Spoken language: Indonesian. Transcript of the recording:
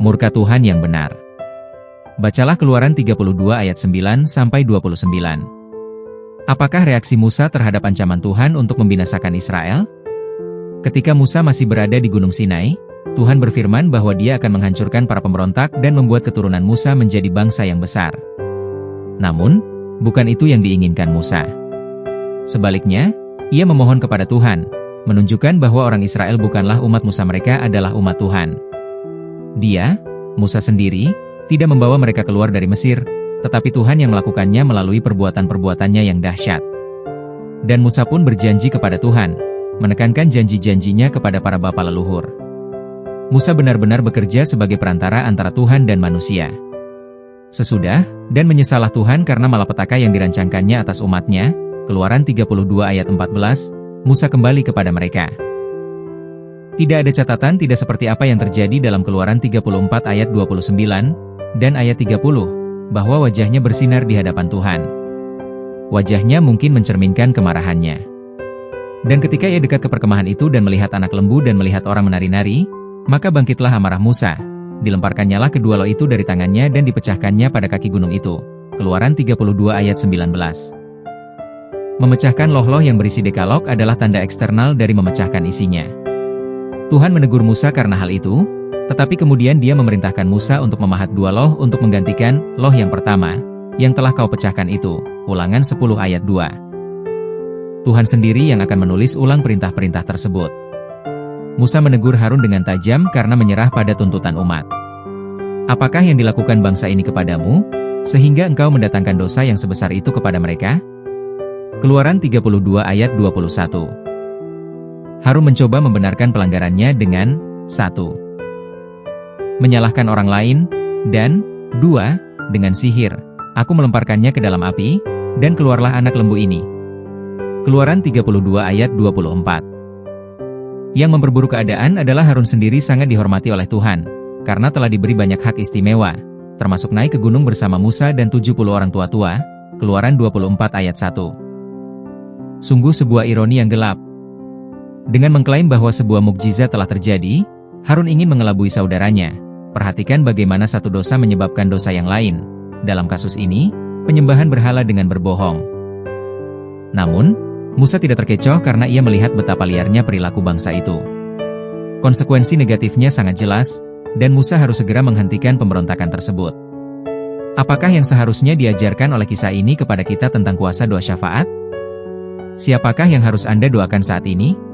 murka Tuhan yang benar. Bacalah Keluaran 32 ayat 9-29. Apakah reaksi Musa terhadap ancaman Tuhan untuk membinasakan Israel? Ketika Musa masih berada di Gunung Sinai, Tuhan berfirman bahwa Dia akan menghancurkan para pemberontak dan membuat keturunan Musa menjadi bangsa yang besar. Namun, bukan itu yang diinginkan Musa. Sebaliknya, ia memohon kepada Tuhan, menunjukkan bahwa orang Israel bukanlah umat Musa, mereka adalah umat Tuhan. Dia, Musa sendiri, tidak membawa mereka keluar dari Mesir, tetapi Tuhan yang melakukannya melalui perbuatan-perbuatannya yang dahsyat. Dan Musa pun berjanji kepada Tuhan, menekankan janji-janjinya kepada para bapa leluhur. Musa benar-benar bekerja sebagai perantara antara Tuhan dan manusia. Sesudah, dan menyesalah Tuhan karena malapetaka yang dirancangkannya atas umatnya, Keluaran 32 ayat 14, Musa kembali kepada mereka. Tidak ada catatan tidak seperti apa yang terjadi dalam Keluaran 34 ayat 29, dan ayat 30, bahwa wajahnya bersinar di hadapan Tuhan. Wajahnya mungkin mencerminkan kemarahannya. Dan ketika ia dekat ke perkemahan itu dan melihat anak lembu dan melihat orang menari-nari, maka bangkitlah amarah Musa. Dilemparkannyalah kedua loh itu dari tangannya dan dipecahkannya pada kaki gunung itu. Keluaran 32 ayat 19. Memecahkan loh-loh yang berisi dekalog adalah tanda eksternal dari memecahkan isinya. Tuhan menegur Musa karena hal itu, tetapi kemudian Dia memerintahkan Musa untuk memahat dua loh untuk menggantikan loh yang pertama, yang telah kau pecahkan itu. Ulangan 10 ayat 2. Tuhan sendiri yang akan menulis ulang perintah-perintah tersebut. Musa menegur Harun dengan tajam karena menyerah pada tuntutan umat. Apakah yang dilakukan bangsa ini kepadamu, sehingga engkau mendatangkan dosa yang sebesar itu kepada mereka? Keluaran 32 ayat 21. Harun mencoba membenarkan pelanggarannya dengan 1. Menyalahkan orang lain, dan 2. Dengan sihir. Aku melemparkannya ke dalam api, dan keluarlah anak lembu ini. Keluaran 32 ayat 24. Yang memperburuk keadaan adalah Harun sendiri sangat dihormati oleh Tuhan, karena telah diberi banyak hak istimewa, termasuk naik ke gunung bersama Musa dan 70 orang tua-tua, Keluaran 24 ayat 1. Sungguh sebuah ironi yang gelap. Dengan mengklaim bahwa sebuah mukjizat telah terjadi, Harun ingin mengelabui saudaranya. Perhatikan bagaimana satu dosa menyebabkan dosa yang lain. Dalam kasus ini, penyembahan berhala dengan berbohong. Namun, Musa tidak terkecoh karena ia melihat betapa liarnya perilaku bangsa itu. Konsekuensi negatifnya sangat jelas, dan Musa harus segera menghentikan pemberontakan tersebut. Apakah yang seharusnya diajarkan oleh kisah ini kepada kita tentang kuasa doa syafaat? Siapakah yang harus Anda doakan saat ini?